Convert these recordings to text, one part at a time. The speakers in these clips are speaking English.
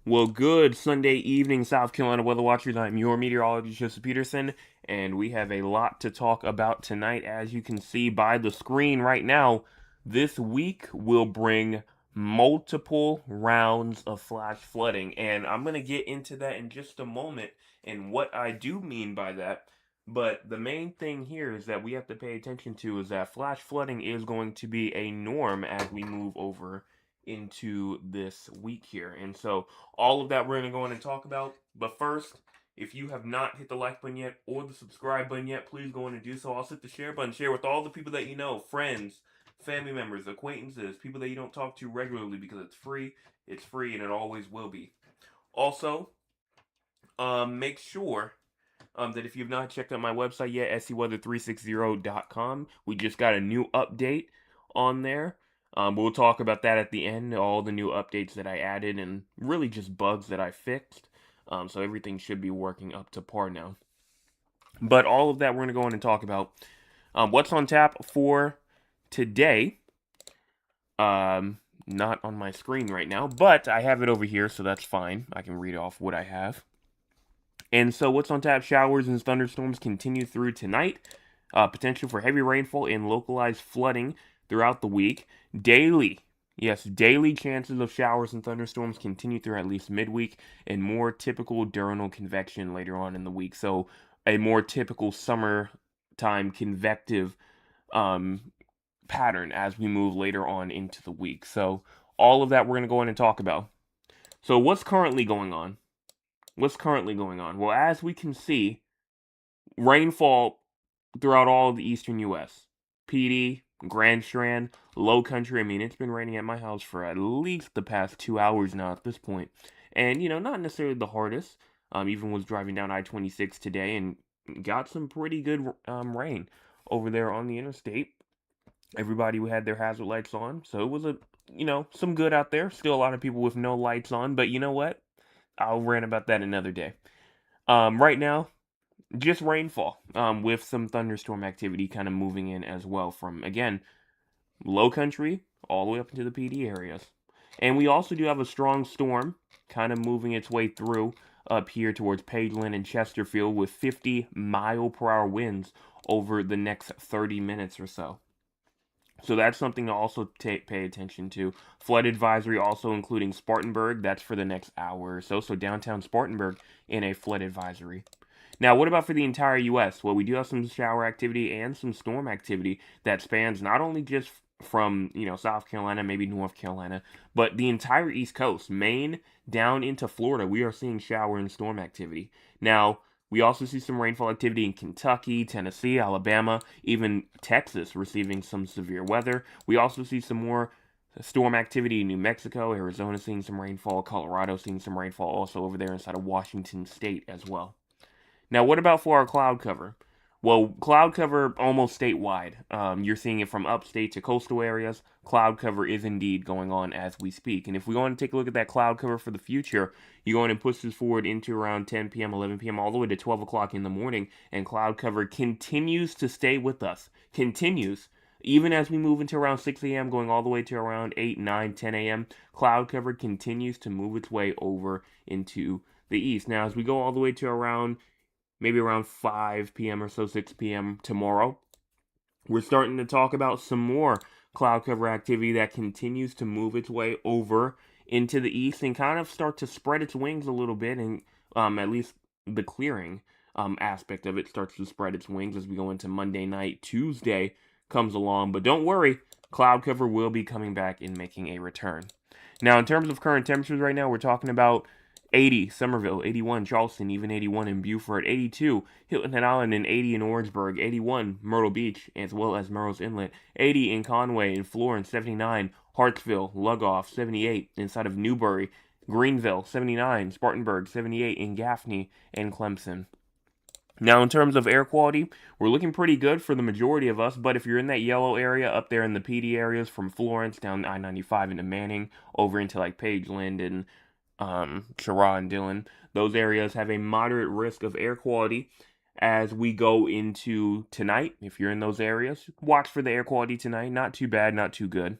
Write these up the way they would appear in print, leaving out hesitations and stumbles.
Well, good Sunday evening, South Carolina weather watchers. I'm your meteorologist, Joseph Peterson, and we have a lot to talk about tonight. As you can see by the screen right now, this week will bring multiple rounds of flash flooding, and I'm going to get into that in just a moment and what I do mean by that. But the main thing here is that we have to pay attention to is that flash flooding is going to be a norm as we move over into this week here. And so all of that we're going to go in and talk about. But first, if you have not hit the like button yet or the subscribe button yet, please go in and do so. Also hit the share button. Share with all the people that you know, friends, family members, acquaintances, people that you don't talk to regularly because it's free. It's free and it always will be. Also, make sure that if you've not checked out my website yet, scweather360.com, we just got a new update on there. We'll talk about that at the end, all the new updates that I added and really just bugs that I fixed. So everything should be working up to par now. But all of that we're going to go in and talk about. What's on tap for today? Not on my screen right now, but I have it over here, so that's fine. I can read off what I have. And so what's on tap? Showers and thunderstorms continue through tonight. Potential for heavy rainfall and localized flooding throughout the week. Daily, yes, daily chances of showers and thunderstorms continue through at least midweek, and more typical diurnal convection later on in the week. So a more typical summertime convective pattern as we move later on into the week. So all of that we're going to go in and talk about. So what's currently going on? What's currently going on? Well, as we can see, rainfall throughout all of the eastern U.S. PD, Grand Strand, Low Country. I mean, it's been raining at my house for at least the past 2 hours now at this point. And, not necessarily the hardest. Even was driving down I-26 today and got some pretty good rain over there on the interstate. Everybody had their hazard lights on, so it was some good out there. Still a lot of people with no lights on, but you know what? I'll rant about that another day. Right now, just rainfall with some thunderstorm activity kind of moving in as well from, again, low country all the way up into the PD areas. And we also do have a strong storm kind of moving its way through up here towards Pageland and Chesterfield with 50-mile-per-hour winds over the next 30 minutes or so. So that's something to also pay attention to. Flood advisory also including Spartanburg. That's for the next hour or so. So downtown Spartanburg in a flood advisory. Now, what about for the entire U.S.? Well, we do have some shower activity and some storm activity that spans not only just from, South Carolina, maybe North Carolina, but the entire East Coast, Maine down into Florida. We are seeing shower and storm activity. Now, we also see some rainfall activity in Kentucky, Tennessee, Alabama, even Texas receiving some severe weather. We also see some more storm activity in New Mexico, Arizona seeing some rainfall, Colorado seeing some rainfall also over there inside of Washington State as well. Now, what about for our cloud cover? Well, cloud cover almost statewide. You're seeing it from upstate to coastal areas. Cloud cover is indeed going on as we speak. And if we want to take a look at that cloud cover for the future, you go in and push this forward into around 10 p.m., 11 p.m., all the way to 12 o'clock in the morning, and cloud cover continues to stay with us. Continues. Even as we move into around 6 a.m., going all the way to around 8, 9, 10 a.m., cloud cover continues to move its way over into the east. Now, as we go all the way to maybe around 5 p.m. or so, 6 p.m. tomorrow, we're starting to talk about some more cloud cover activity that continues to move its way over into the east and kind of start to spread its wings a little bit, and at least the clearing aspect of it starts to spread its wings as we go into Monday night. Tuesday comes along, but don't worry, cloud cover will be coming back and making a return. Now, in terms of current temperatures right now, we're talking about 80 Somerville, 81 Charleston, even 81 in Beaufort, 82 Hilton Head Island, and 80 in Orangeburg, 81 Myrtle Beach, as well as Murrells Inlet, 80 in Conway and Florence, 79 Hartsville, Lugoff, 78 inside of Newbury, Greenville, 79 Spartanburg, 78 in Gaffney and Clemson. Now, in terms of air quality, we're looking pretty good for the majority of us, but if you're in that yellow area up there in the PD areas from Florence down I-95 into Manning, over into like Pageland and Cheraw and Dillon, those areas have a moderate risk of air quality as we go into tonight. If you're in those areas, watch for the air quality tonight. Not too bad, not too good.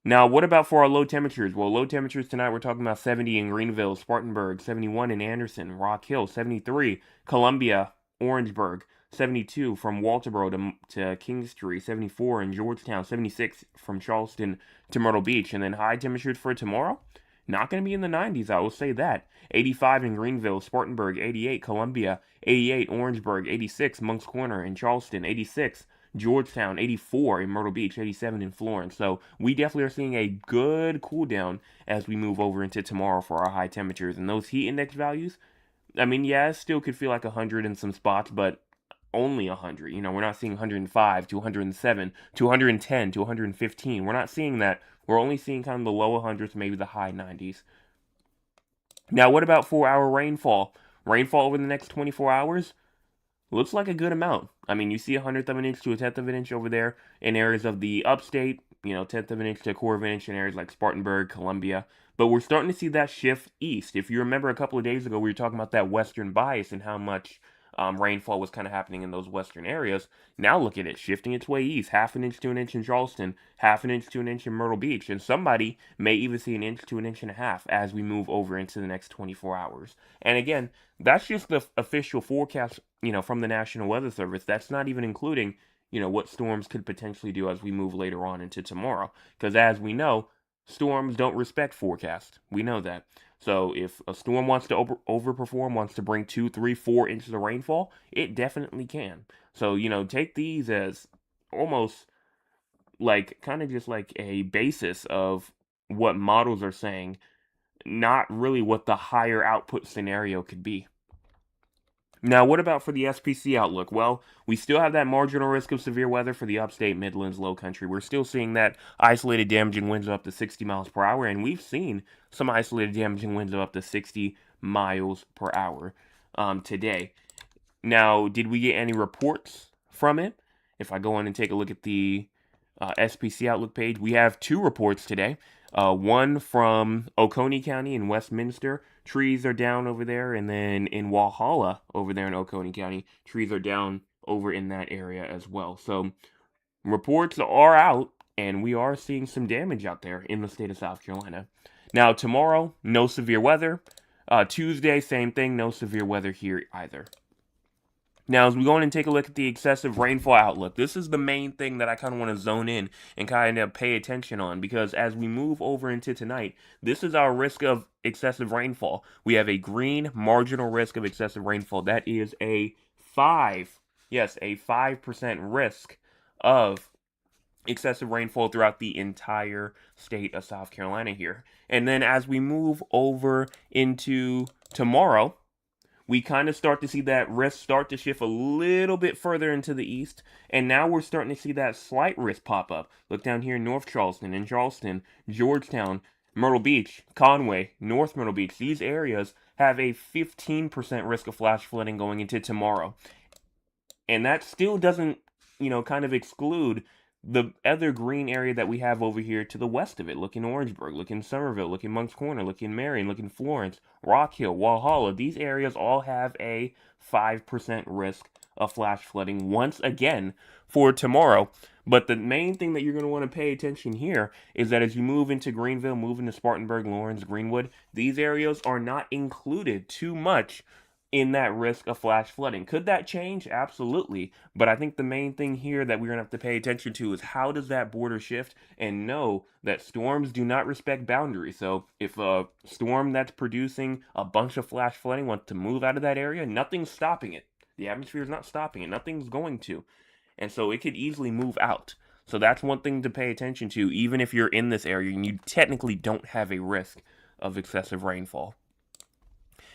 Now, what about for our low temperatures? Well, low temperatures tonight, we're talking about 70 in Greenville, Spartanburg, 71 in Anderson, Rock Hill, 73, Columbia, Orangeburg, 72 from Walterboro to Kingstree, 74 in Georgetown, 76 from Charleston to Myrtle Beach. And then high temperatures for tomorrow? Not going to be in the 90s, I will say that. 85 in Greenville, Spartanburg, 88 Columbia, 88 Orangeburg, 86 Moncks Corner in Charleston, 86 Georgetown, 84 in Myrtle Beach, 87 in Florence. So we definitely are seeing a good cool down as we move over into tomorrow for our high temperatures. And those heat index values, I mean, yeah, it still could feel like 100 in some spots, but only 100. You know, we're not seeing 105 to 107 to 110 to 115. We're not seeing that. We're only seeing kind of the low 100s, maybe the high 90s. Now, what about for our rainfall? Rainfall over the next 24 hours? Looks like a good amount. I mean, you see a 100th of an inch to a 10th of an inch over there in areas of the upstate, 10th of an inch to a quarter of an inch in areas like Spartanburg, Columbia. But we're starting to see that shift east. If you remember a couple of days ago, we were talking about that western bias and how much rainfall was kind of happening in those western areas. Now look at it, shifting its way east, half an inch to an inch in Charleston, half an inch to an inch in Myrtle Beach, and somebody may even see an inch to an inch and a half as we move over into the next 24 hours. And again, that's just the official forecast, from the National Weather Service. That's not even including, what storms could potentially do as we move later on into tomorrow. Because as we know, storms don't respect forecast. We know that. So if a storm wants to overperform, wants to bring 2, 3, 4 inches of rainfall, it definitely can. So, take these as almost like kind of just like a basis of what models are saying, not really what the higher output scenario could be. Now, what about for the SPC outlook? Well, we still have that marginal risk of severe weather for the upstate, Midlands, low country. We're still seeing that isolated damaging winds of up to 60 miles per hour, and we've seen some isolated damaging winds of up to 60 miles per hour today. Now, did we get any reports from it? If I go on and take a look at the SPC Outlook page, we have 2 reports today. One from Oconee County in Westminster. Trees are down over there. And then in Walhalla, over there in Oconee County, trees are down over in that area as well. So reports are out, and we are seeing some damage out there in the state of South Carolina. Now, tomorrow, no severe weather. Tuesday, same thing, no severe weather here either. Now, as we go in and take a look at the excessive rainfall outlook, this is the main thing that I kind of want to zone in and kind of pay attention on, because as we move over into tonight, this is our risk of excessive rainfall. We have a green marginal risk of excessive rainfall. That is a 5% risk of excessive rainfall throughout the entire state of South Carolina here. And then as we move over into tomorrow, we kind of start to see that risk start to shift a little bit further into the east, and now we're starting to see that slight risk pop up. Look down here in North Charleston, in Charleston, Georgetown, Myrtle Beach, Conway, North Myrtle Beach. These areas have a 15% risk of flash flooding going into tomorrow. And that still doesn't, kind of exclude the other green area that we have over here to the west of it. Look in Orangeburg, look in Somerville, look in Moncks Corner, look in Marion, look in Florence, Rock Hill, Walhalla. These areas all have a 5% risk of flash flooding once again for tomorrow. But the main thing that you're going to want to pay attention here is that as you move into Greenville, move into Spartanburg, Lawrence, Greenwood, these areas are not included too much in that risk of flash flooding. Could that change? Absolutely. But I think the main thing here that we're going to have to pay attention to is how does that border shift, and know that storms do not respect boundaries. So if a storm that's producing a bunch of flash flooding wants to move out of that area, nothing's stopping it. The atmosphere is not stopping it. Nothing's going to. And so it could easily move out. So that's one thing to pay attention to, even if you're in this area and you technically don't have a risk of excessive rainfall.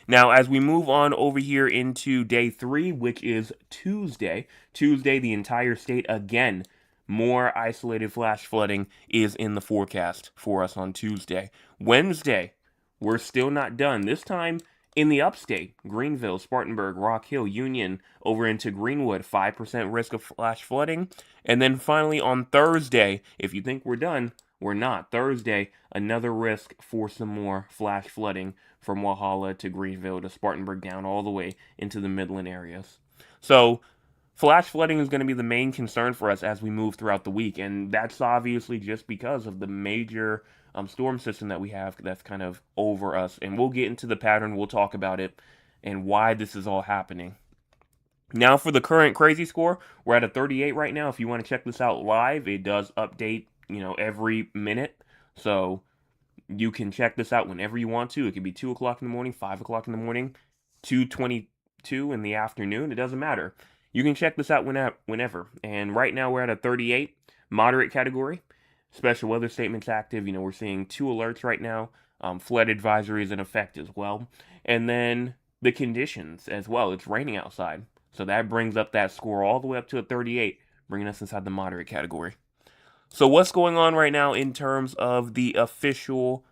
Now, as we move on over here into day 3, which is Tuesday, the entire state, again, more isolated flash flooding is in the forecast for us on Tuesday. Wednesday, we're still not done. This time in the upstate, Greenville, Spartanburg, Rock Hill, Union, over into Greenwood, 5% risk of flash flooding. And then finally on Thursday, if you think we're done, we're not. Thursday, another risk for some more flash flooding from Walhalla to Greenville to Spartanburg down all the way into the Midland areas. So flash flooding is going to be the main concern for us as we move throughout the week, and that's obviously just because of the major storm system that we have that's kind of over us. And we'll get into the pattern, we'll talk about it, and why this is all happening. Now for the current crazy score, we're at a 38 right now. If you want to check this out live, it does update, every minute. So you can check this out whenever you want to. It could be 2 o'clock in the morning, 5 o'clock in the morning, 2:22 in the afternoon. It doesn't matter. You can check this out whenever. And right now we're at a 38, moderate category. Special weather statements active. We're seeing 2 alerts right now. Flood advisory is in effect as well. And then the conditions as well. It's raining outside. So that brings up that score all the way up to a 38, bringing us inside the moderate category. So what's going on right now in terms of the official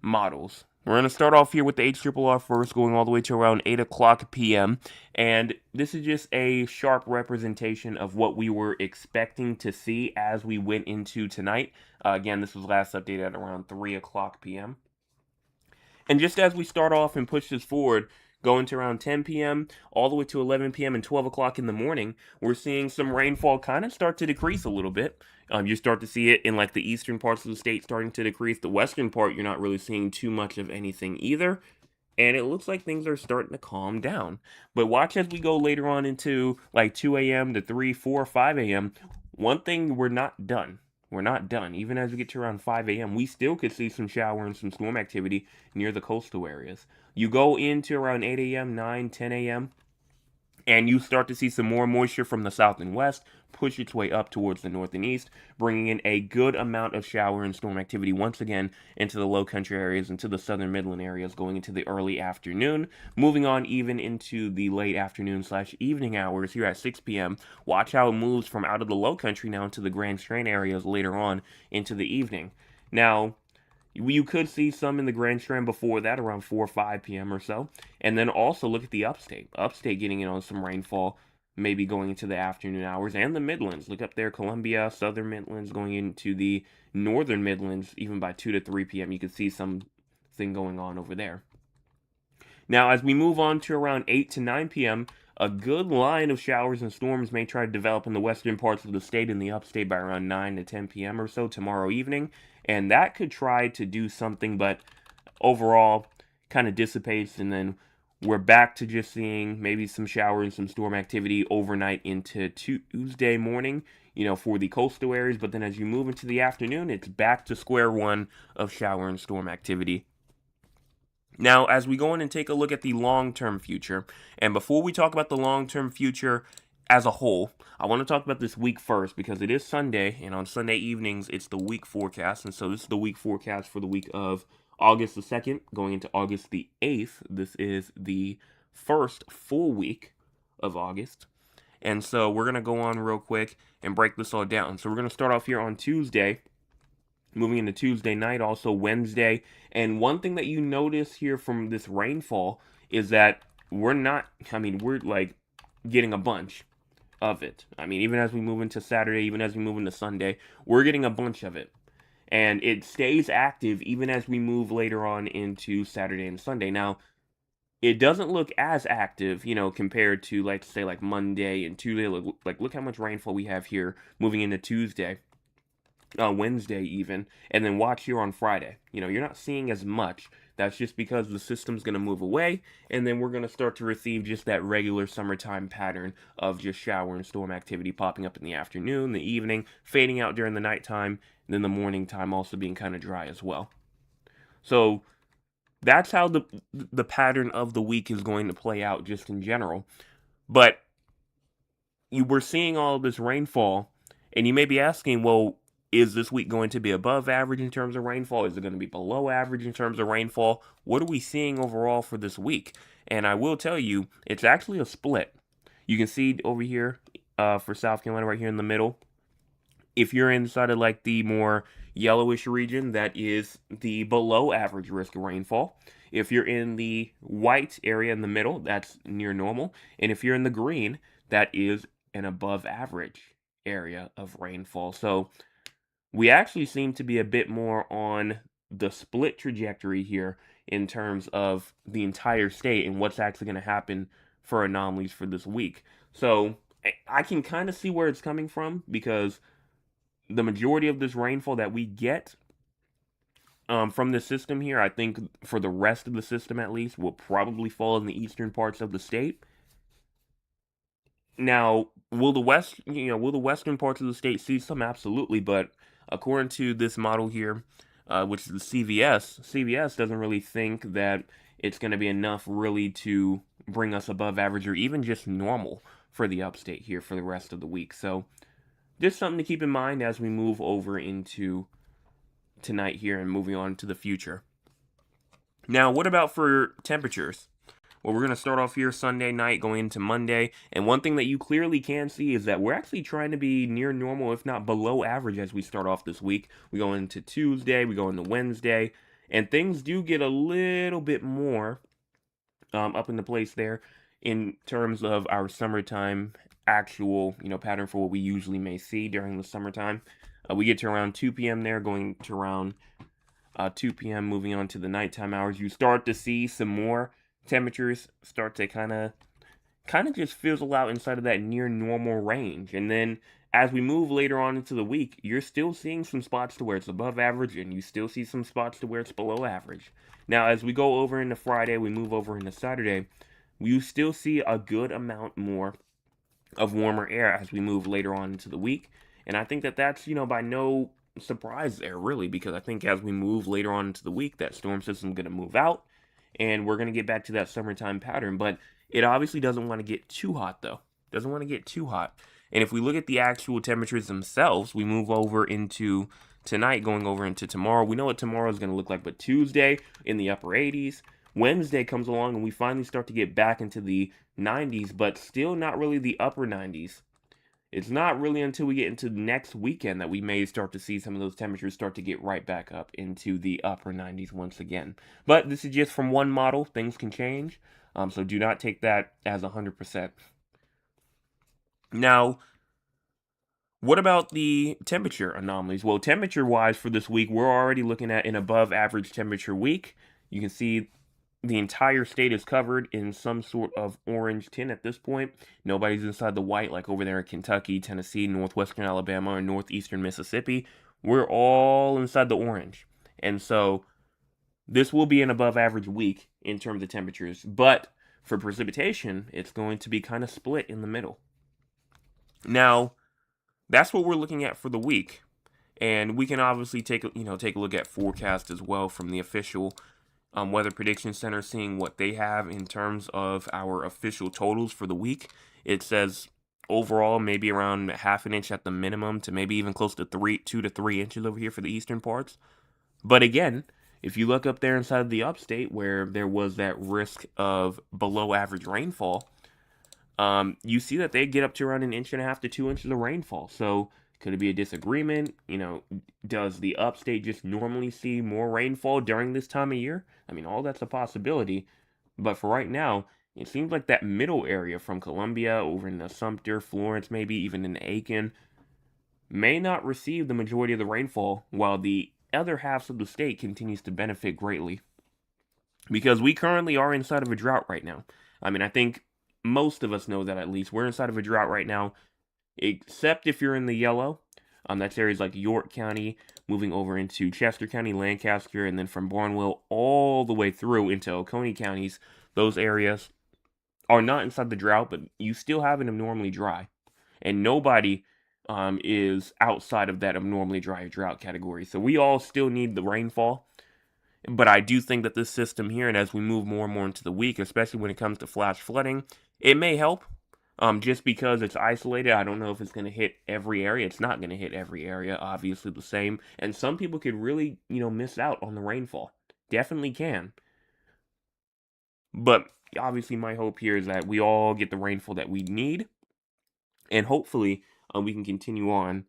models? We're going to start off here with the HRRR first, going all the way to around 8 o'clock p.m. And this is just a sharp representation of what we were expecting to see as we went into tonight. Again, this was last updated at around 3 o'clock p.m. And just as we start off and push this forward, going to around 10 p.m. all the way to 11 p.m. and 12 o'clock in the morning, we're seeing some rainfall kind of start to decrease a little bit. You start to see it in like the eastern parts of the state starting to decrease. The western part, you're not really seeing too much of anything either. And it looks like things are starting to calm down. But watch as we go later on into like 2 a.m. to 3, 4, 5 a.m. One thing, we're not done. We're not done. Even as we get to around 5 a.m., we still could see some shower and some storm activity near the coastal areas. You go into around 8 a.m., 9, 10 a.m., and you start to see some more moisture from the south and west push its way up towards the north and east, bringing in a good amount of shower and storm activity once again into the low country areas, into the southern Midland areas, going into the early afternoon, moving on even into the late afternoon/evening hours here at 6 p.m. Watch how it moves from out of the low country now into the Grand Strand areas later on into the evening. Now, you could see some in the Grand Strand before that, around 4 or 5 p.m. or so. And then also look at the upstate. Upstate getting in on some rainfall, maybe going into the afternoon hours. And the Midlands. Look up there, Columbia, Southern Midlands, going into the Northern Midlands, even by 2 to 3 p.m. You could see something going on over there. Now, as we move on to around 8 to 9 p.m., a good line of showers and storms may try to develop in the western parts of the state and the upstate by around 9 to 10 p.m. or so tomorrow evening. And that could try to do something, but overall kind of dissipates, and then we're back to just seeing maybe some shower and some storm activity overnight into Tuesday morning, for the coastal areas. But then as you move into the afternoon, it's back to square one of shower and storm activity. Now, as we go in and take a look at the long-term future, and before we talk about the long-term future as a whole, I want to talk about this week first, because it is Sunday, and on Sunday evenings, it's the week forecast. And so this is the week forecast for the week of August the 2nd, going into August the 8th. This is the first full week of August. And so we're going to go on real quick and break this all down. So we're going to start off here on Tuesday, moving into Tuesday night, also Wednesday. And one thing that you notice here from this rainfall is that we're like getting a bunch of it. Even as we move into Saturday, even as we move into Sunday, we're getting a bunch of it. And it stays active even as we move later on into Saturday and Sunday. Now, it doesn't look as active, compared to, like Monday and Tuesday. Look how much rainfall we have here moving into Tuesday. Wednesday even, and then watch here on Friday. You're not seeing as much. That's just because the system's going to move away, and then we're going to start to receive just that regular summertime pattern of just shower and storm activity popping up in the afternoon, the evening, fading out during the nighttime, and then the morning time also being kind of dry as well. So that's how the pattern of the week is going to play out just in general. But we're seeing all this rainfall, and you may be asking, well, is this week going to be above average in terms of rainfall? Is it going to be below average in terms of rainfall? What are we seeing overall for this week? And I will tell you, it's actually a split. You can see over here for South Carolina right here in the middle. If you're inside of like the more yellowish region, that is the below average risk of rainfall. If you're in the white area in the middle, that's near normal. And if you're in the green, that is an above average area of rainfall. So we actually seem to be a bit more on the split trajectory here in terms of the entire state and what's actually going to happen for anomalies for this week. So I can kind of see where it's coming from, because the majority of this rainfall that we get from the system here, I think for the rest of the system at least, will probably fall in the eastern parts of the state. Now, will the western parts of the state see some? Absolutely, but according to this model here, which is the CVS doesn't really think that it's going to be enough really to bring us above average or even just normal for the upstate here for the rest of the week. So, just something to keep in mind as we move over into tonight here and moving on to the future. Now, what about for temperatures? Well, we're going to start off here Sunday night going into Monday. And one thing that you clearly can see is that we're actually trying to be near normal, if not below average, as we start off this week. We go into Tuesday, we go into Wednesday, and things do get a little bit more up into place there in terms of our summertime actual, pattern for what we usually may see during the summertime. We get to around 2 p.m. there, going to around 2 p.m. moving on to the nighttime hours. You start to see some more temperatures start to kind of just fizzle out inside of that near normal range. And then as we move later on into the week, you're still seeing some spots to where it's above average, and you still see some spots to where it's below average. Now, as we go over into Friday, we move over into Saturday, you still see a good amount more of warmer air as we move later on into the week. And I think that that's, by no surprise there, really, because I think as we move later on into the week, that storm system is going to move out, and we're going to get back to that summertime pattern. But it obviously doesn't want to get too hot, though. Doesn't want to get too hot. And if we look at the actual temperatures themselves, we move over into tonight, going over into tomorrow. We know what tomorrow is going to look like, but Tuesday in the upper 80s. Wednesday comes along, and we finally start to get back into the 90s, but still not really the upper 90s. It's not really until we get into next weekend that we may start to see some of those temperatures start to get right back up into the upper 90s once again. But this is just from one model. Things can change, so do not take that as 100%. Now, what about the temperature anomalies? Well, temperature-wise for this week, we're already looking at an above-average temperature week. You can see the entire state is covered in some sort of orange tint at this point. Nobody's inside the white like over there in Kentucky, Tennessee, northwestern Alabama, or northeastern Mississippi. We're all inside the orange. And so this will be an above average week in terms of temperatures. But for precipitation, it's going to be kind of split in the middle. Now, that's what we're looking at for the week. And we can obviously take a look at forecast as well from the official Weather Prediction Center, seeing what they have in terms of our official totals for the week. It says overall maybe around half an inch at the minimum to maybe even close to 2 to 3 inches over here for the eastern parts. But again, if you look up there inside of the upstate where there was that risk of below average rainfall, you see that they get up to around 1.5 to 2 inches of rainfall. So could it be a disagreement? Does the upstate just normally see more rainfall during this time of year? I mean, all that's a possibility. But for right now, it seems like that middle area from Columbia over into Sumter, Florence, maybe even in Aiken, may not receive the majority of the rainfall, while the other halves of the state continues to benefit greatly. Because we currently are inside of a drought right now. I mean, I think most of us know that at least. We're inside of a drought right now, except if you're in the yellow. That's areas like York County, moving over into Chester County, Lancaster, and then from Barnwell all the way through into Oconee counties. Those areas are not inside the drought, but you still have an abnormally dry. And nobody is outside of that abnormally dry drought category. So we all still need the rainfall. But I do think that this system here, and as we move more and more into the week, especially when it comes to flash flooding, it may help. Just because it's isolated, I don't know if it's going to hit every area. It's not going to hit every area, obviously the same. And some people could really, miss out on the rainfall. Definitely can. But obviously my hope here is that we all get the rainfall that we need. And hopefully we can continue on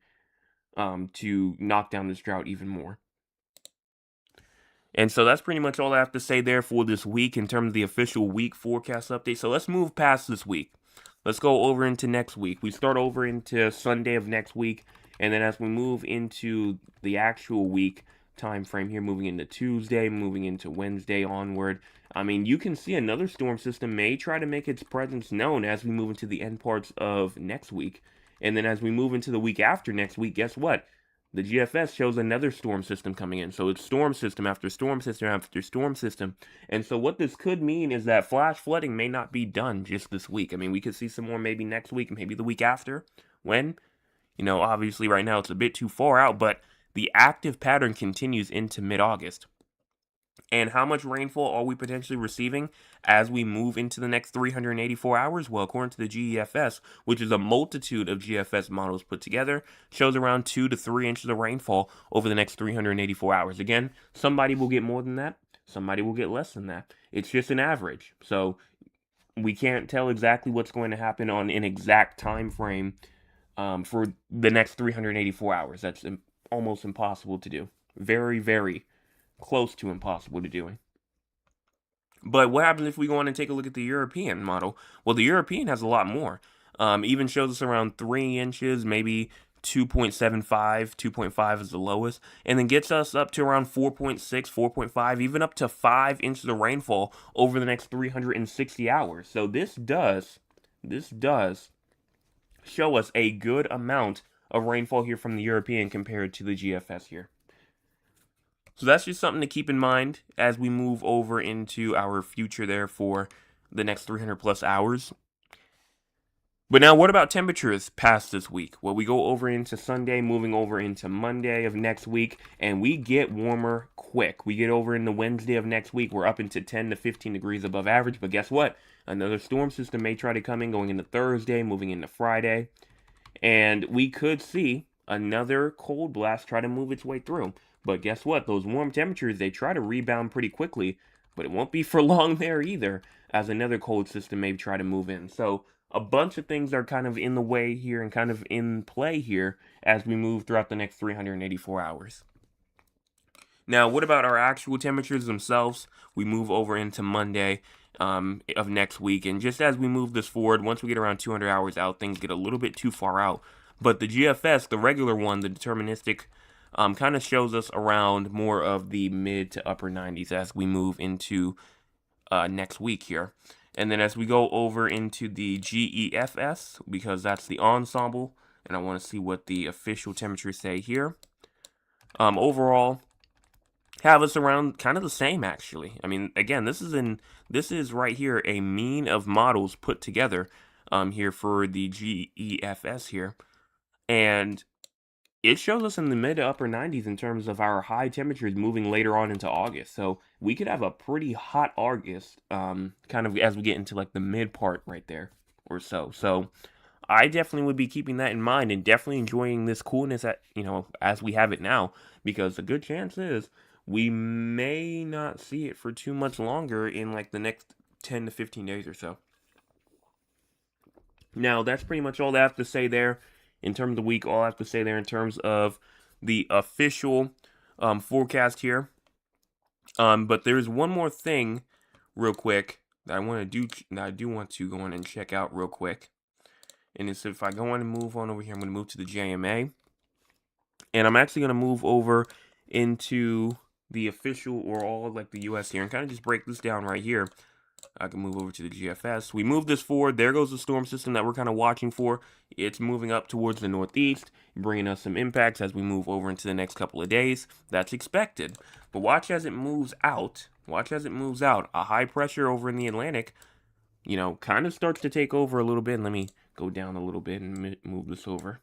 to knock down this drought even more. And so that's pretty much all I have to say there for this week in terms of the official week forecast update. So let's move past this week. Let's go over into next week. We start over into Sunday of next week, and then as we move into the actual week, time frame here, moving into Tuesday, moving into Wednesday onward. I mean, you can see another storm system may try to make its presence known as we move into the end parts of next week. And then as we move into the week after next week, guess what? The GFS shows another storm system coming in. So it's storm system after storm system after storm system. And so what this could mean is that flash flooding may not be done just this week. I mean, we could see some more maybe next week, maybe the week after. When? Obviously right now it's a bit too far out, but the active pattern continues into mid-August. And how much rainfall are we potentially receiving as we move into the next 384 hours? Well, according to the GEFS, which is a multitude of GFS models put together, shows around 2 to 3 inches of rainfall over the next 384 hours. Again, somebody will get more than that, somebody will get less than that. It's just an average. So we can't tell exactly what's going to happen on an exact time frame for the next 384 hours. That's almost impossible to do. Very, very close to impossible to doing. But what happens if we go on and take a look at the European model? Well, the European has a lot more. Even shows us around 3 inches, maybe 2.75, 2.5 is the lowest, and then gets us up to around 4.6, 4.5, even up to 5 inches of rainfall over the next 360 hours. So this does show us a good amount of rainfall here from the European compared to the GFS here. So that's just something to keep in mind as we move over into our future there for the next 300 plus hours. But now what about temperatures past this week? Well, we go over into Sunday, moving over into Monday of next week, and we get warmer quick. We get over into Wednesday of next week, we're up into 10 to 15 degrees above average. But guess what? Another storm system may try to come in going into Thursday, moving into Friday. And we could see another cold blast try to move its way through. But guess what? Those warm temperatures, they try to rebound pretty quickly, but it won't be for long there either, as another cold system may try to move in. So a bunch of things are kind of in the way here and kind of in play here as we move throughout the next 384 hours. Now, what about our actual temperatures themselves? We move over into Monday of next week, and just as we move this forward, once we get around 200 hours out, things get a little bit too far out. But the GFS, the regular one, the deterministic, kind of shows us around more of the mid to upper 90s as we move into next week here. And then as we go over into the GEFS, because that's the ensemble, and I want to see what the official temperatures say here. Overall, have us around kind of the same, actually. I mean, again, this is right here a mean of models put together here for the GEFS here. And it shows us in the mid to upper 90s in terms of our high temperatures moving later on into August. So we could have a pretty hot August kind of as we get into like the mid part right there or so. So I definitely would be keeping that in mind and definitely enjoying this coolness as we have it now, because a good chance is we may not see it for too much longer in like the next 10 to 15 days or so. Now, that's pretty much all I have to say there. In terms of the week, all I have to say there in terms of the official forecast here. But there's one more thing real quick that I do want to go in and check out real quick. And it's if I go on and move on over here, I'm going to move to the JMA. And I'm actually going to move over into the official or all like the US here and kind of just break this down right here. I can move over to the GFS. We move this forward. There goes the storm system that we're kind of watching for. It's moving up towards the northeast, bringing us some impacts as we move over into the next couple of days. That's expected. But watch as it moves out. Watch as it moves out. A high pressure over in the Atlantic, kind of starts to take over a little bit. Let me go down a little bit and move this over.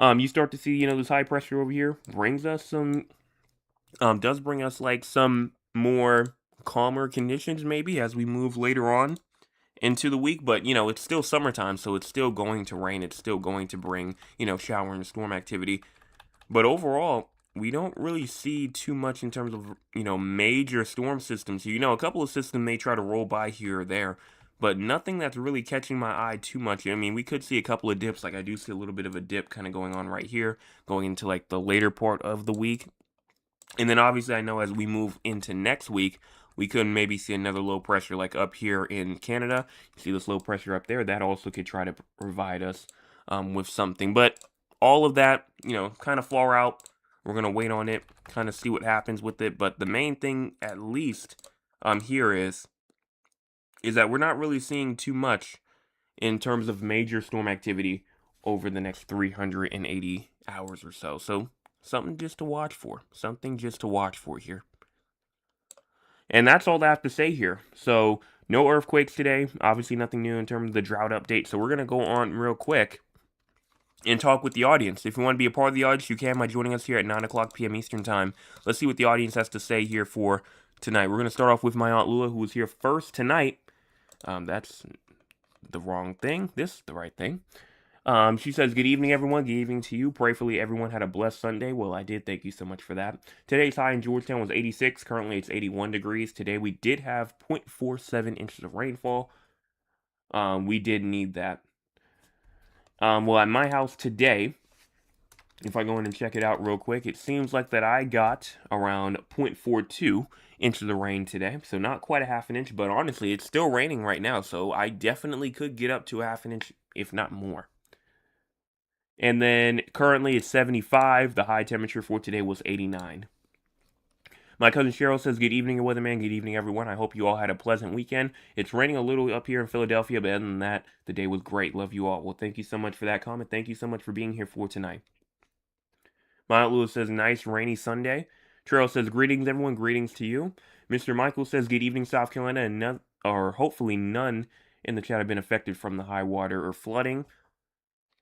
You start to see, this high pressure over here brings us some, does bring us like some more calmer conditions maybe as we move later on into the week, but it's still summertime, so it's still going to rain. It's still going to bring shower and storm activity, but overall we don't really see too much in terms of major storm systems. A couple of systems may try to roll by here or there, but nothing that's really catching my eye too much. I mean, we could see a couple of dips. Like I do see a little bit of a dip kind of going on right here going into like the later part of the week. And then obviously I know as we move into next week, we could maybe see another low pressure like up here in Canada. You see this low pressure up there. That also could try to provide us with something. But all of that, kind of far out, We're going to wait on it, kind of see what happens with it. But the main thing, at least, here is that we're not really seeing too much in terms of major storm activity over the next 380 hours or so. So something just to watch for. Something just to watch for here. And that's all I have to say here. So no earthquakes today. Obviously nothing new in terms of the drought update. So we're going to go on real quick and talk with the audience. If you want to be a part of the audience, you can by joining us here at 9 o'clock p.m. Eastern Time. Let's see what the audience has to say here for tonight. We're going to start off with my Aunt Lula, who was here first tonight. That's the wrong thing. This is the right thing. She says, good evening, everyone. Good evening to you. Prayfully, everyone had a blessed Sunday. Well, I did. Thank you so much for that. Today's high in Georgetown was 86. Currently, it's 81 degrees. Today, we did have 0.47 inches of rainfall. We did need that. Well, at my house today, if I go in and check it out real quick, it seems like that I got around 0.42 inches of rain today. So not quite a half an inch, but honestly, it's still raining right now. So I definitely could get up to a half an inch, if not more. And then currently it's 75. The high temperature for today was 89. My cousin Cheryl says, good evening, weatherman. Good evening, everyone. I hope you all had a pleasant weekend. It's raining a little up here in Philadelphia, but other than that, the day was great. Love you all. Well, thank you so much for that comment. Thank you so much for being here for tonight. My Aunt Lewis says, nice rainy Sunday. Cheryl says, greetings, everyone. Greetings to you. Mr. Michael says, good evening, South Carolina. And none, or hopefully none in the chat have been affected from the high water or flooding.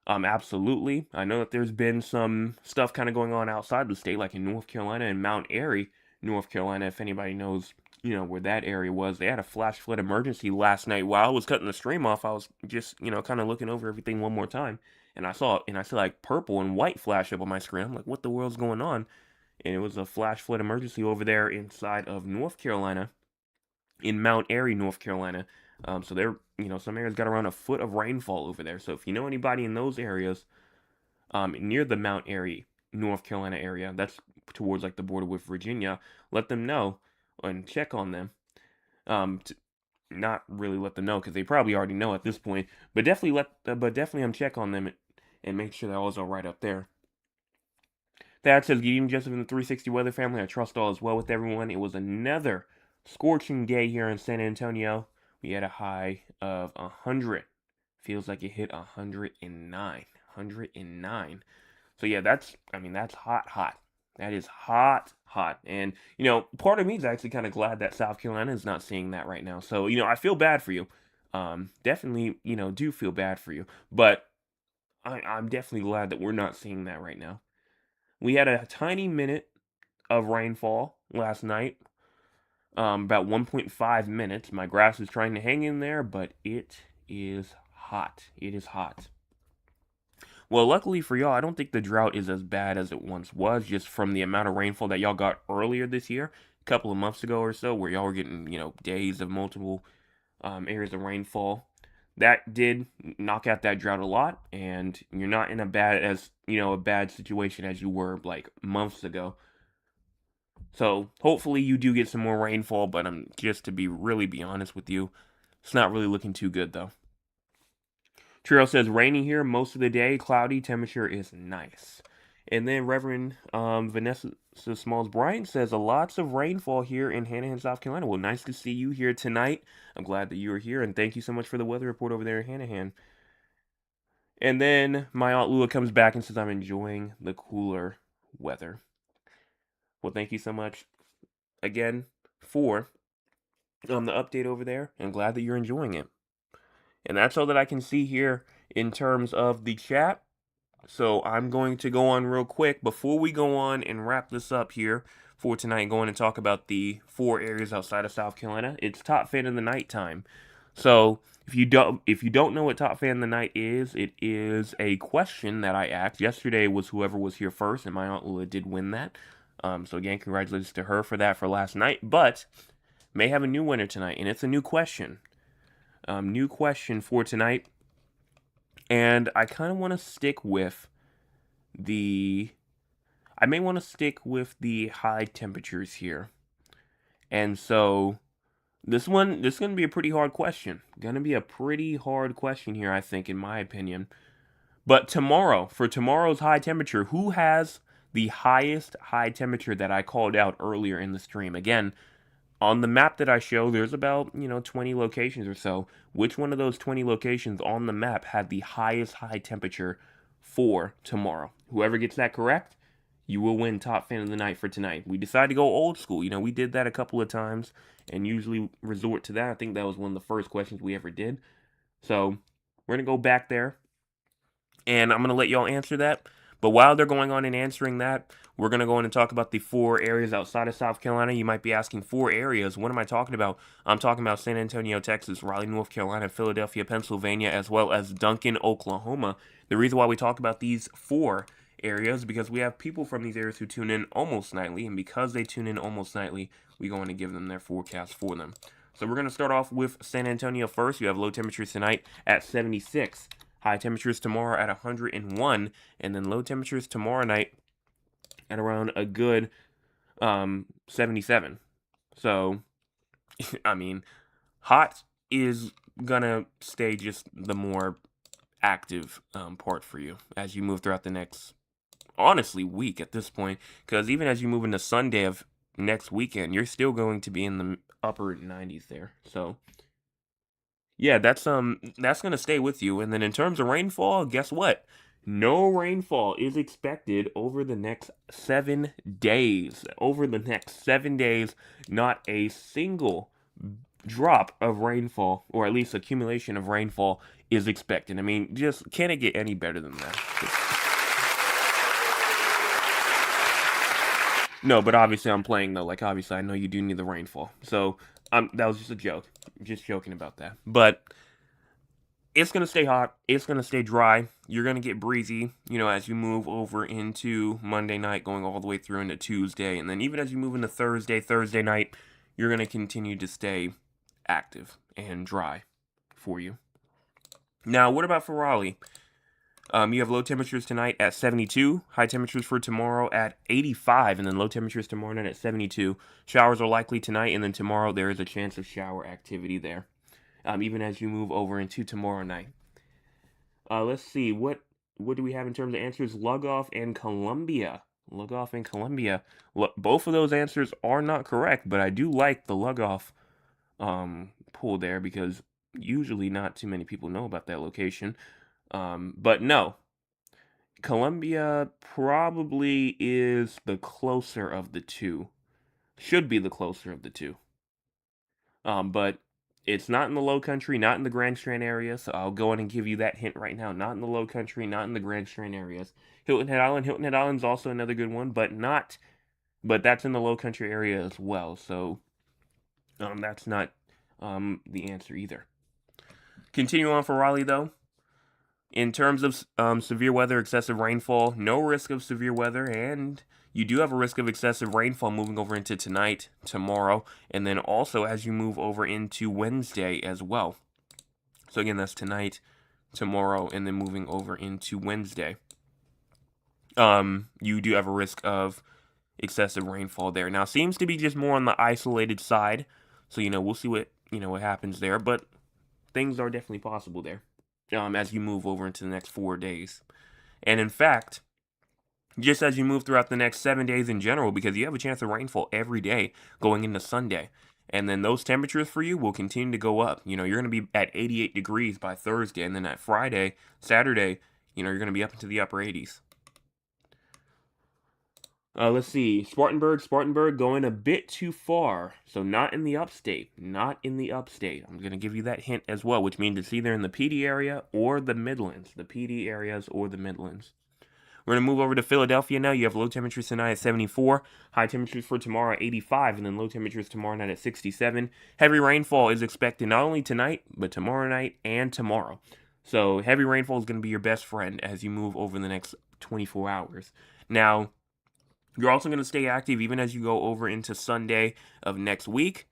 Absolutely. I know that there's been some stuff kind of going on outside the state, like in North Carolina and Mount Airy, North Carolina. If anybody knows, where that area was, they had a flash flood emergency last night. While I was cutting the stream off, I was just, kind of looking over everything one more time, and I saw like purple and white flash up on my screen. I'm like, what the world's going on? And it was a flash flood emergency over there inside of North Carolina, in Mount Airy, North Carolina. So there, some areas got around a foot of rainfall over there. So if you know anybody in those areas, near the Mount Airy, North Carolina area, that's towards like the border with Virginia, let them know and check on them. Not really let them know because they probably already know at this point, but definitely check on them and make sure that all's all right up there. Thad says, good evening, Joseph and the 360 Weather family. I trust all is well with everyone. It was another scorching day here in San Antonio. We had a high of 100. Feels like it hit 109. 109. So yeah, that's hot. That is hot. And, part of me is actually kind of glad that South Carolina is not seeing that right now. So, I feel bad for you. Definitely, do feel bad for you. But I'm definitely glad that we're not seeing that right now. We had a tiny minute of rainfall last night. About 1.5 minutes. My grass is trying to hang in there, but it is hot. It is hot. Well, luckily for y'all, I don't think the drought is as bad as it once was, just from the amount of rainfall that y'all got earlier this year, a couple of months ago or so, where y'all were getting, days of multiple areas of rainfall. That did knock out that drought a lot, and you're not in a bad situation as you were like months ago. So hopefully you do get some more rainfall, but just to be honest with you, it's not really looking too good though. Trail says rainy here most of the day, cloudy, temperature is nice. And then Reverend Vanessa Smalls Bryant says lots of rainfall here in Hanahan, South Carolina. Well, nice to see you here tonight. I'm glad that you are here, and thank you so much for the weather report over there in Hanahan. And then my Aunt Lula comes back and says I'm enjoying the cooler weather. Well, thank you so much again for the update over there, and glad that you're enjoying it. And that's all that I can see here in terms of the chat. So I'm going to go on real quick before we go on and wrap this up here for tonight, going and talk about the 4 areas outside of South Carolina. It's Top Fan of the Night time. So if you don't know what Top Fan of the Night is, it is a question that I asked. Yesterday was whoever was here first, and my Aunt Lula did win that. So again, congratulations to her for that for last night. But may have a new winner tonight, and it's a new question. New question for tonight. And I kind of want to stick with the high temperatures here. And so this is going to be a pretty hard question. Going to be a pretty hard question here, I think, in my opinion. But for tomorrow's high temperature, who has the highest high temperature that I called out earlier in the stream. Again, on the map that I show, there's about, 20 locations or so. Which one of those 20 locations on the map had the highest high temperature for tomorrow? Whoever gets that correct, you will win Top Fan of the Night for tonight. We decided to go old school. We did that a couple of times and usually resort to that. I think that was one of the first questions we ever did. So we're going to go back there, and I'm going to let y'all answer that. But while they're going on and answering that, we're going to go in and talk about the 4 areas outside of South Carolina. You might be asking, 4 areas? What am I talking about? I'm talking about San Antonio, Texas, Raleigh, North Carolina, Philadelphia, Pennsylvania, as well as Duncan, Oklahoma. The reason why we talk about these 4 areas is because we have people from these areas who tune in almost nightly, and because they tune in almost nightly, we go in and give them their forecast for them. So we're going to start off with San Antonio first. You have low temperatures tonight at 76. High temperatures tomorrow at 101, and then low temperatures tomorrow night at around a good 77. So, I mean, hot is gonna stay just the more active part for you as you move throughout the next, honestly, week at this point. Because even as you move into Sunday of next weekend, you're still going to be in the upper 90s there. So, yeah, that's gonna stay with you. And then in terms of rainfall, guess what? No rainfall is expected over the next 7 days. Over the next 7 days, not a single drop of rainfall, or at least accumulation of rainfall, is expected. I mean, just can it get any better than that? No, but obviously I'm playing though. Like, obviously I know you do need the rainfall. So that was just a joke. Just joking about that. But it's going to stay hot. It's going to stay dry. You're going to get breezy, as you move over into Monday night, going all the way through into Tuesday. And then even as you move into Thursday night, you're going to continue to stay active and dry for you. Now, what about for Raleigh? You have low temperatures tonight at 72, high temperatures for tomorrow at 85, and then low temperatures tomorrow night at 72. Showers are likely tonight, and then tomorrow there is a chance of shower activity there, even as you move over into tomorrow night. Let's see, what do we have in terms of answers? Lugoff and Columbia. Lugoff and Columbia. Both of those answers are not correct, but I do like the Lugoff pool there because usually not too many people know about that location. But no, Columbia probably is the closer of the two. Should be the closer of the two. But it's not in the Low Country, not in the Grand Strand area, so I'll go in and give you that hint right now. Not in the Low Country, not in the Grand Strand areas. Hilton Head Island. Hilton Head Island's also another good one, but that's in the Low Country area as well, so that's not the answer either. Continue on for Raleigh, though. In terms of severe weather, excessive rainfall, no risk of severe weather, and you do have a risk of excessive rainfall moving over into tonight, tomorrow, and then also as you move over into Wednesday as well. So again, that's tonight, tomorrow, and then moving over into Wednesday. You do have a risk of excessive rainfall there. Now, seems to be just more on the isolated side, so we'll see what happens there, but things are definitely possible there. As you move over into the next 4 days. And in fact, just as you move throughout the next 7 days in general, because you have a chance of rainfall every day going into Sunday. And then those temperatures for you will continue to go up. You're going to be at 88 degrees by Thursday, and then at Saturday, you're going to be up into the upper 80s. Let's see. Spartanburg going a bit too far. So not in the upstate. Not in the upstate. I'm going to give you that hint as well, which means it's either in the PD area or the Midlands. The PD areas or the Midlands. We're going to move over to Philadelphia now. You have low temperatures tonight at 74. High temperatures for tomorrow at 85. And then low temperatures tomorrow night at 67. Heavy rainfall is expected not only tonight, but tomorrow night and tomorrow. So heavy rainfall is going to be your best friend as you move over the next 24 hours. Now, you're also going to stay active even as you go over into Sunday of next week.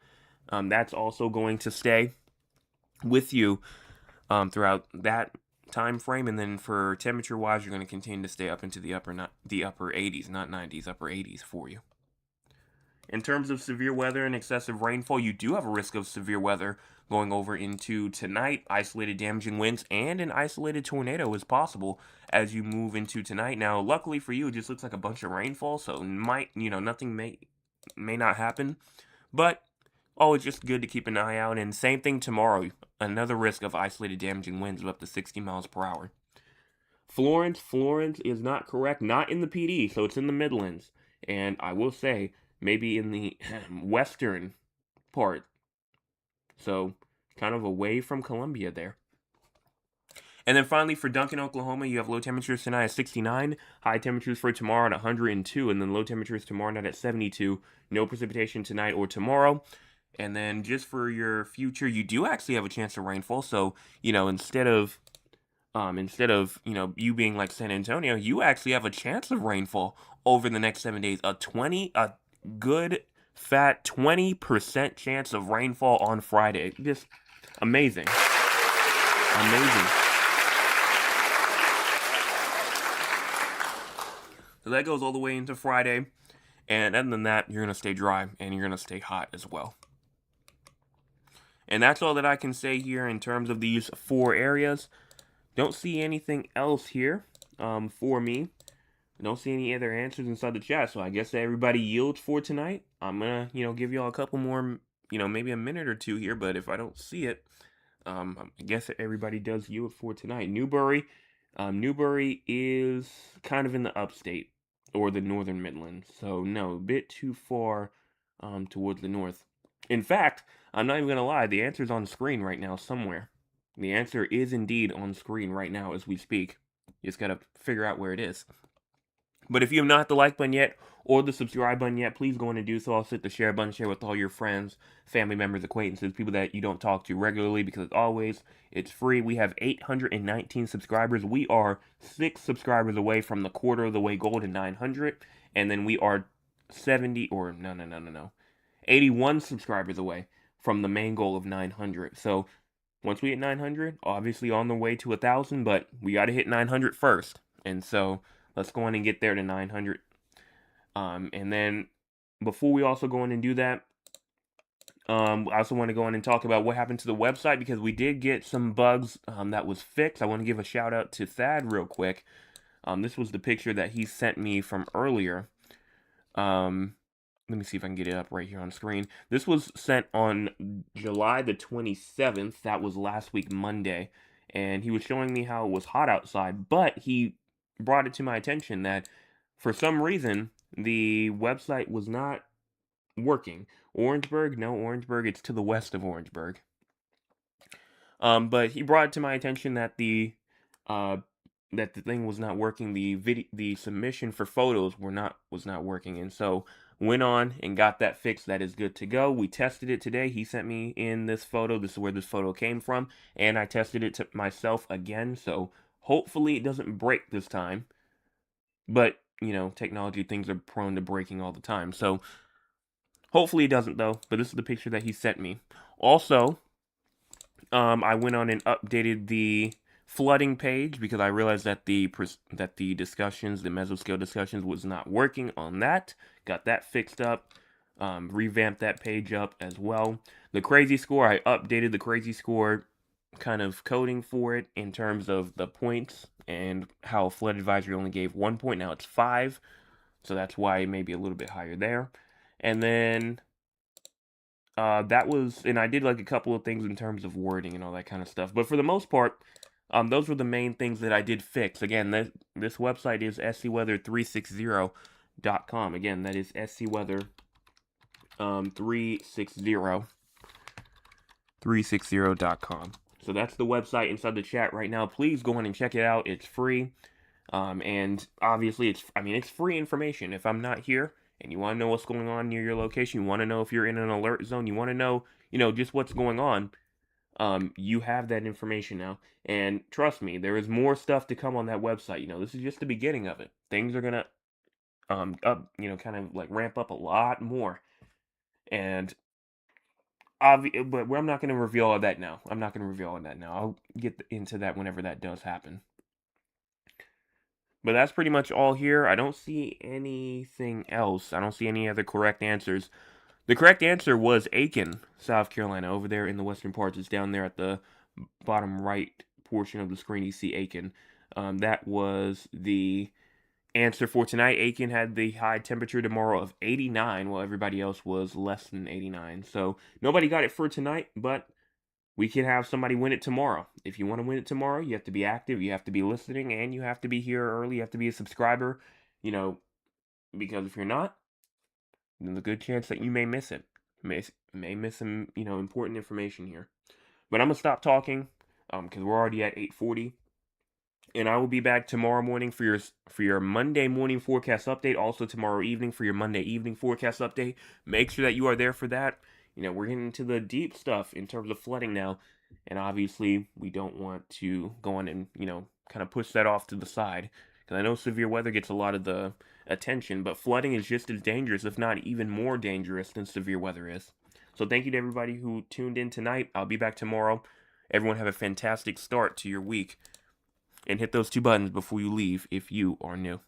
That's also going to stay with you throughout that time frame. And then for temperature-wise, you're going to continue to stay up into the upper 80s, not 90s, upper 80s for you. In terms of severe weather and excessive rainfall, you do have a risk of severe weather going over into tonight, isolated damaging winds and an isolated tornado is possible as you move into tonight. Now, luckily for you, it just looks like a bunch of rainfall, so nothing may not happen, but always just good to keep an eye out. And same thing tomorrow, another risk of isolated damaging winds of up to 60 miles per hour. Florence is not correct, not in the PD, so it's in the Midlands. And I will say, maybe in the western part. So, kind of away from Columbia there. And then finally, for Duncan, Oklahoma, you have low temperatures tonight at 69, high temperatures for tomorrow at 102, and then low temperatures tomorrow night at 72. No precipitation tonight or tomorrow. And then just for your future, you do actually have a chance of rainfall. So, instead of you being like San Antonio, you actually have a chance of rainfall over the next 7 days. A good fat 20% chance of rainfall on Friday. Just amazing. So that goes all the way into Friday. And other than that, you're going to stay dry and you're going to stay hot as well. And that's all that I can say here in terms of these 4 areas. Don't see anything else here for me. Don't see any other answers inside the chat, so I guess everybody yields for tonight. I'm gonna, give y'all a couple more, maybe a minute or two here, but if I don't see it, I guess everybody does yield for tonight. Newbury is kind of in the upstate, or the northern Midlands, so no, a bit too far towards the north. In fact, I'm not even gonna lie, the answer's on screen right now somewhere. The answer is indeed on screen right now as we speak. You just gotta figure out where it is. But if you have not hit the like button yet, or the subscribe button yet, please go in and do so. Also hit the share button, share with all your friends, family members, acquaintances, people that you don't talk to regularly, because as always, it's free. We have 819 subscribers. We are 6 subscribers away from the quarter of the way goal to 900, and then we are 81 subscribers away from the main goal of 900. So once we hit 900, obviously on the way to 1,000, but we got to hit 900 first. And so let's go in and get there to 900. And then before we also go in and do that, I also want to go in and talk about what happened to the website, because we did get some bugs that was fixed. I want to give a shout out to Thad real quick. This was the picture that he sent me from earlier. Let me see if I can get it up right here on screen. This was sent on July the 27th. That was last week, Monday. And he was showing me how it was hot outside, but he brought it to my attention that for some reason the website was not working. Orangeburg? No, Orangeburg, it's to the west of Orangeburg. But he brought it to my attention that the thing was not working. The submission for photos was not working, and so went on and got that fixed. That is good to go. We tested it today. He sent me in this photo. This is where this photo came from, and I tested it to myself again. So hopefully it doesn't break this time. But technology, things are prone to breaking all the time. So hopefully it doesn't, though. But this is the picture that he sent me. Also, I went on and updated the flooding page, because I realized that the discussions, the mesoscale discussions, was not working on that. Got that fixed up. Revamped that page up as well. The crazy score, I updated the crazy score kind of coding for it in terms of the points and how flood advisory only gave 1 point. Now it's 5, so that's why it may be a little bit higher there. And then that was, and I did like a couple of things in terms of wording and all that kind of stuff. But for the most part, those were the main things that I did fix. Again, this website is scweather360.com. Again, that is scweather360.com. So that's the website inside the chat right now. Please go in and check it out. It's free. And obviously it's free information. If I'm not here and you want to know what's going on near your location, you want to know if you're in an alert zone, you want to know, just what's going on, you have that information now. And trust me, there is more stuff to come on that website. This is just the beginning of it. Things are gonna kind of like ramp up a lot more. And but I'm not going to reveal all that now. I'll get into that whenever that does happen. But that's pretty much all here. I don't see anything else. I don't see any other correct answers. The correct answer was Aiken, South Carolina, over there in the western parts. It's down there at the bottom right portion of the screen. You see Aiken. That was the answer for tonight. Aiken had the high temperature tomorrow of 89, while everybody else was less than 89. So nobody got it for tonight, but we can have somebody win it tomorrow. If you want to win it tomorrow, you have to be active, you have to be listening, and you have to be here early. You have to be a subscriber, because if you're not, then the good chance that you may miss it. May miss some, important information here. But I'm going to stop talking because we're already at 8:40. And I will be back tomorrow morning for your Monday morning forecast update. Also tomorrow evening for your Monday evening forecast update. Make sure that you are there for that. We're getting into the deep stuff in terms of flooding now. And obviously, we don't want to go on and, kind of push that off to the side. Because I know severe weather gets a lot of the attention, but flooding is just as dangerous, if not even more dangerous than severe weather is. So thank you to everybody who tuned in tonight. I'll be back tomorrow. Everyone have a fantastic start to your week. And hit those 2 buttons before you leave if you are new.